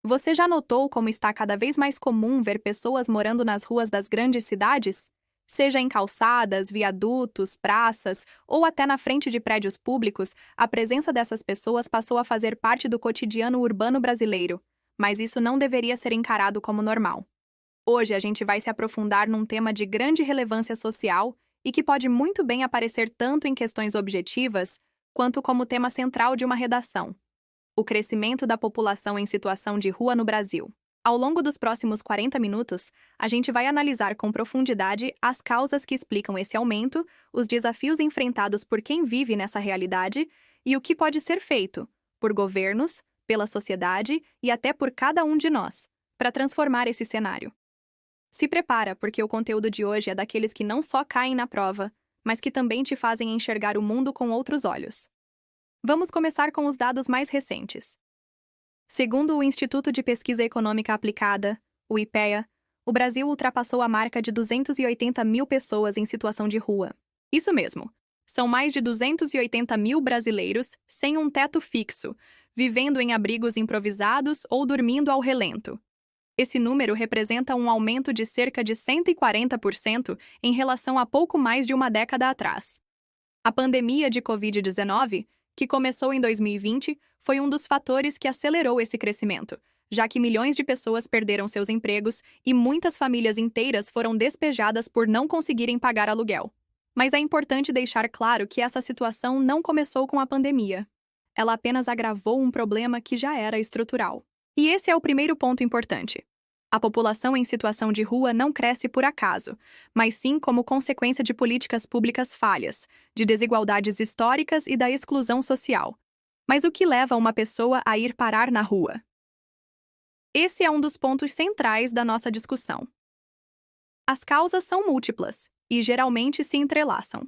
Você já notou como está cada vez mais comum ver pessoas morando nas ruas das grandes cidades? Seja em calçadas, viadutos, praças ou até na frente de prédios públicos, a presença dessas pessoas passou a fazer parte do cotidiano urbano brasileiro, mas isso não deveria ser encarado como normal. Hoje a gente vai se aprofundar num tema de grande relevância social e que pode muito bem aparecer tanto em questões objetivas quanto como tema central de uma redação: o crescimento da população em situação de rua no Brasil. Ao longo dos próximos 40 minutos, a gente vai analisar com profundidade as causas que explicam esse aumento, os desafios enfrentados por quem vive nessa realidade e o que pode ser feito, por governos, pela sociedade e até por cada um de nós, para transformar esse cenário. Se prepara, porque o conteúdo de hoje é daqueles que não só caem na prova, mas que também te fazem enxergar o mundo com outros olhos. Vamos começar com os dados mais recentes. Segundo o Instituto de Pesquisa Econômica Aplicada, o IPEA, o Brasil ultrapassou a marca de 280 mil pessoas em situação de rua. Isso mesmo, são mais de 280 mil brasileiros sem um teto fixo, vivendo em abrigos improvisados ou dormindo ao relento. Esse número representa um aumento de cerca de 140% em relação a pouco mais de uma década atrás. A pandemia de Covid-19, que começou em 2020, foi um dos fatores que acelerou esse crescimento, já que milhões de pessoas perderam seus empregos e muitas famílias inteiras foram despejadas por não conseguirem pagar aluguel. Mas é importante deixar claro que essa situação não começou com a pandemia. Ela apenas agravou um problema que já era estrutural. E esse é o primeiro ponto importante. A população em situação de rua não cresce por acaso, mas sim como consequência de políticas públicas falhas, de desigualdades históricas e da exclusão social. Mas o que leva uma pessoa a ir parar na rua? Esse é um dos pontos centrais da nossa discussão. As causas são múltiplas e geralmente se entrelaçam.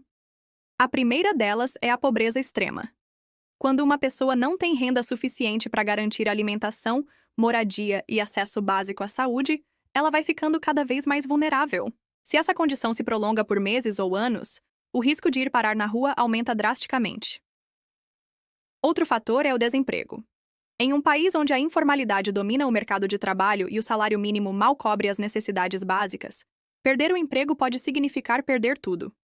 A primeira delas é a pobreza extrema. Quando uma pessoa não tem renda suficiente para garantir alimentação, moradia e acesso básico à saúde, ela vai ficando cada vez mais vulnerável. Se essa condição se prolonga por meses ou anos, o risco de ir parar na rua aumenta drasticamente. Outro fator é o desemprego. Em um país onde a informalidade domina o mercado de trabalho e o salário mínimo mal cobre as necessidades básicas, perder o emprego pode significar perder tudo.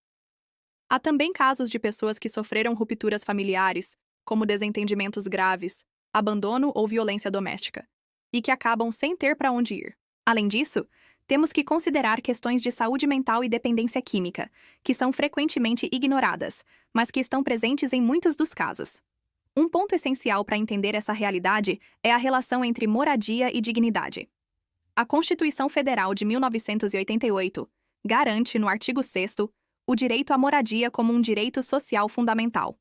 Há também casos de pessoas que sofreram rupturas familiares, como desentendimentos graves, abandono ou violência doméstica, e que acabam sem ter para onde ir. Além disso, temos que considerar questões de saúde mental e dependência química, que são frequentemente ignoradas, mas que estão presentes em muitos dos casos. Um ponto essencial para entender essa realidade é a relação entre moradia e dignidade. A Constituição Federal de 1988 garante, no artigo 6º, o direito à moradia como um direito social fundamental.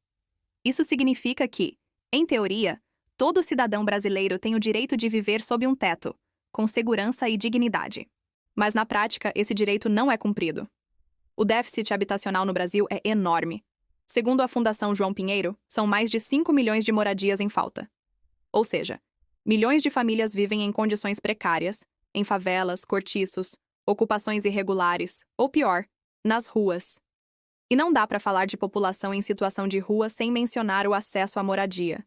Isso significa que, em teoria, todo cidadão brasileiro tem o direito de viver sob um teto, com segurança e dignidade. Mas, na prática, esse direito não é cumprido. O déficit habitacional no Brasil é enorme. Segundo a Fundação João Pinheiro, são mais de 5 milhões de moradias em falta. Ou seja, milhões de famílias vivem em condições precárias, em favelas, cortiços, ocupações irregulares, ou pior, nas ruas. E não dá para falar de população em situação de rua sem mencionar o acesso à moradia.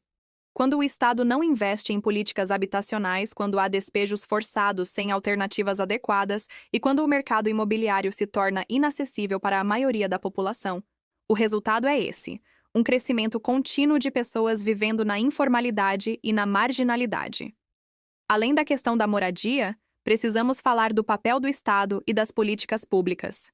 Quando o Estado não investe em políticas habitacionais, quando há despejos forçados sem alternativas adequadas e quando o mercado imobiliário se torna inacessível para a maioria da população, o resultado é esse: um crescimento contínuo de pessoas vivendo na informalidade e na marginalidade. Além da questão da moradia, precisamos falar do papel do Estado e das políticas públicas.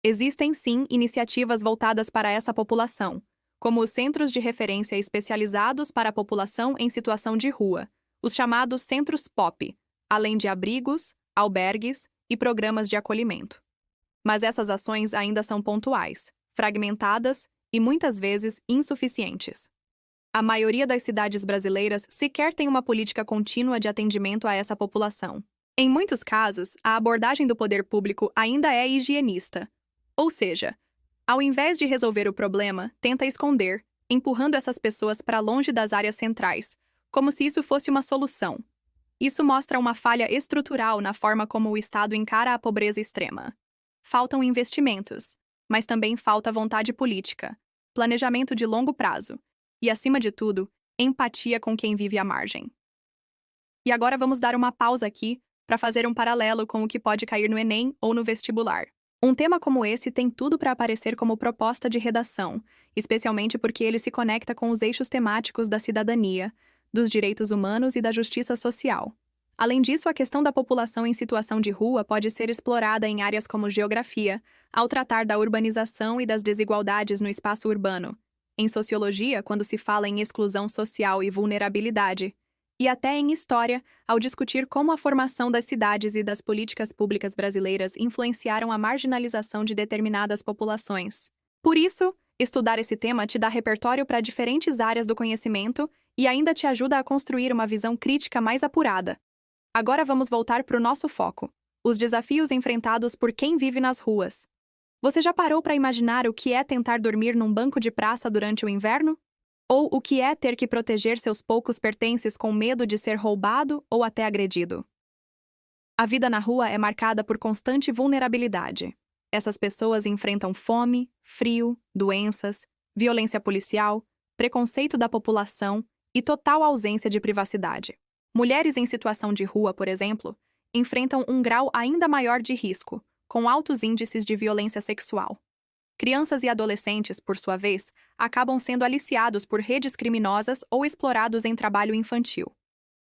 Existem, sim, iniciativas voltadas para essa população, como os Centros de Referência Especializados para a População em Situação de Rua, os chamados Centros POP, além de abrigos, albergues e programas de acolhimento. Mas essas ações ainda são pontuais, fragmentadas e, muitas vezes, insuficientes. A maioria das cidades brasileiras sequer tem uma política contínua de atendimento a essa população. Em muitos casos, a abordagem do poder público ainda é higienista. Ou seja, ao invés de resolver o problema, tenta esconder, empurrando essas pessoas para longe das áreas centrais, como se isso fosse uma solução. Isso mostra uma falha estrutural na forma como o Estado encara a pobreza extrema. Faltam investimentos, mas também falta vontade política, planejamento de longo prazo e, acima de tudo, empatia com quem vive à margem. E agora vamos dar uma pausa aqui para fazer um paralelo com o que pode cair no Enem ou no vestibular. Um tema como esse tem tudo para aparecer como proposta de redação, especialmente porque ele se conecta com os eixos temáticos da cidadania, dos direitos humanos e da justiça social. Além disso, a questão da população em situação de rua pode ser explorada em áreas como geografia, ao tratar da urbanização e das desigualdades no espaço urbano, em sociologia, quando se fala em exclusão social e vulnerabilidade, e até em história, ao discutir como a formação das cidades e das políticas públicas brasileiras influenciaram a marginalização de determinadas populações. Por isso, estudar esse tema te dá repertório para diferentes áreas do conhecimento e ainda te ajuda a construir uma visão crítica mais apurada. Agora vamos voltar para o nosso foco: os desafios enfrentados por quem vive nas ruas. Você já parou para imaginar o que é tentar dormir num banco de praça durante o inverno? Ou o que é ter que proteger seus poucos pertences com medo de ser roubado ou até agredido? A vida na rua é marcada por constante vulnerabilidade. Essas pessoas enfrentam fome, frio, doenças, violência policial, preconceito da população e total ausência de privacidade. Mulheres em situação de rua, por exemplo, enfrentam um grau ainda maior de risco, com altos índices de violência sexual. Crianças e adolescentes, por sua vez, acabam sendo aliciados por redes criminosas ou explorados em trabalho infantil.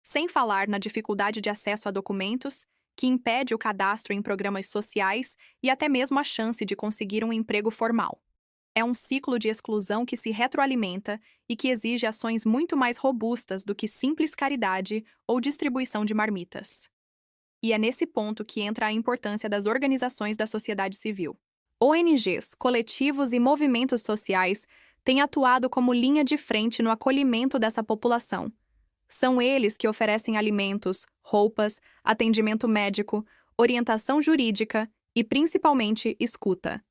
Sem falar na dificuldade de acesso a documentos, que impede o cadastro em programas sociais e até mesmo a chance de conseguir um emprego formal. É um ciclo de exclusão que se retroalimenta e que exige ações muito mais robustas do que simples caridade ou distribuição de marmitas. E é nesse ponto que entra a importância das organizações da sociedade civil. ONGs, coletivos e movimentos sociais têm atuado como linha de frente no acolhimento dessa população. São eles que oferecem alimentos, roupas, atendimento médico, orientação jurídica e, principalmente, escuta.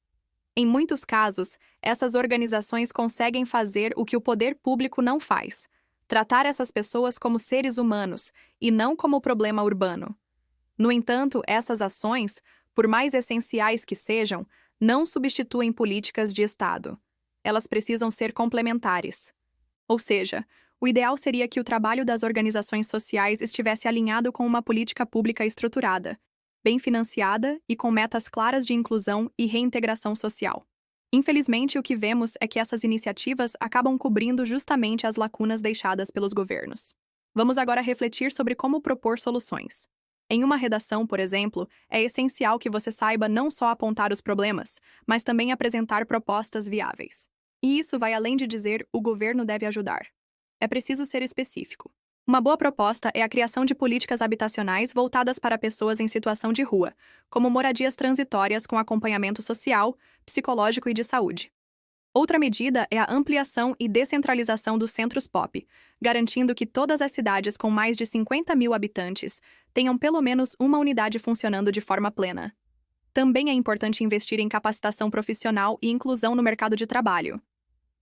Em muitos casos, essas organizações conseguem fazer o que o poder público não faz: tratar essas pessoas como seres humanos e não como problema urbano. No entanto, essas ações, por mais essenciais que sejam, não substituem políticas de Estado. Elas precisam ser complementares. Ou seja, o ideal seria que o trabalho das organizações sociais estivesse alinhado com uma política pública estruturada, bem financiada e com metas claras de inclusão e reintegração social. Infelizmente, o que vemos é que essas iniciativas acabam cobrindo justamente as lacunas deixadas pelos governos. Vamos agora refletir sobre como propor soluções. Em uma redação, por exemplo, é essencial que você saiba não só apontar os problemas, mas também apresentar propostas viáveis. E isso vai além de dizer "o governo deve ajudar". É preciso ser específico. Uma boa proposta é a criação de políticas habitacionais voltadas para pessoas em situação de rua, como moradias transitórias com acompanhamento social, psicológico e de saúde. Outra medida é a ampliação e descentralização dos centros POP, garantindo que todas as cidades com mais de 50 mil habitantes tenham pelo menos uma unidade funcionando de forma plena. Também é importante investir em capacitação profissional e inclusão no mercado de trabalho.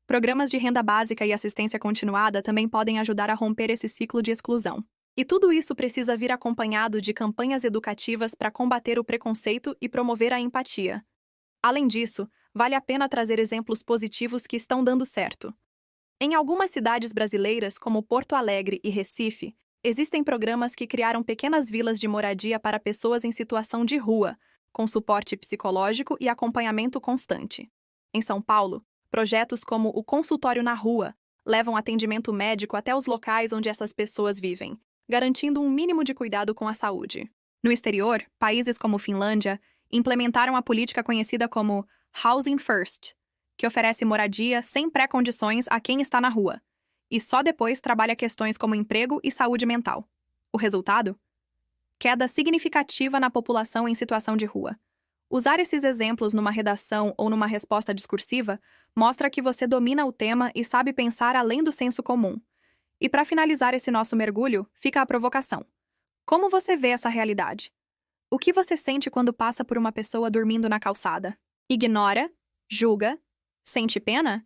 Programas de renda básica e assistência continuada também podem ajudar a romper esse ciclo de exclusão. E tudo isso precisa vir acompanhado de campanhas educativas para combater o preconceito e promover a empatia. Além disso, vale a pena trazer exemplos positivos que estão dando certo. Em algumas cidades brasileiras, como Porto Alegre e Recife, existem programas que criaram pequenas vilas de moradia para pessoas em situação de rua, com suporte psicológico e acompanhamento constante. Em São Paulo, projetos como o Consultório na Rua levam atendimento médico até os locais onde essas pessoas vivem, garantindo um mínimo de cuidado com a saúde. No exterior, países como Finlândia implementaram a política conhecida como Housing First, que oferece moradia sem pré-condições a quem está na rua, e só depois trabalha questões como emprego e saúde mental. O resultado? Queda significativa na população em situação de rua. Usar esses exemplos numa redação ou numa resposta discursiva mostra que você domina o tema e sabe pensar além do senso comum. E para finalizar esse nosso mergulho, fica a provocação. Como você vê essa realidade? O que você sente quando passa por uma pessoa dormindo na calçada? Ignora? Julga? Sente pena?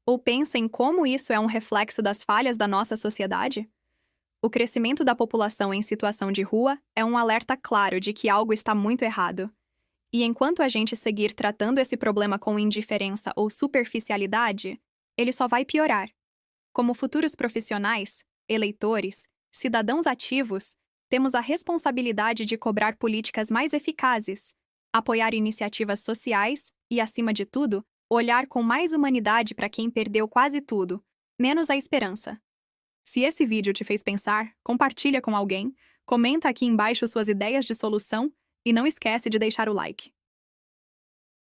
Ou pensa em como isso é um reflexo das falhas da nossa sociedade? O crescimento da população em situação de rua é um alerta claro de que algo está muito errado. E enquanto a gente seguir tratando esse problema com indiferença ou superficialidade, ele só vai piorar. Como futuros profissionais, eleitores Cidadãos ativos, temos a responsabilidade de cobrar políticas mais eficazes, apoiar iniciativas sociais e, acima de tudo, olhar com mais humanidade para quem perdeu quase tudo, menos a esperança. Se esse vídeo te fez pensar, compartilha com alguém, comenta aqui embaixo suas ideias de solução e não esquece de deixar o like.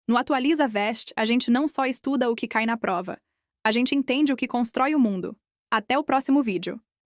No Atualiza Vest, a gente não só estuda o que cai na prova, a gente entende o que constrói o mundo. Até o próximo vídeo!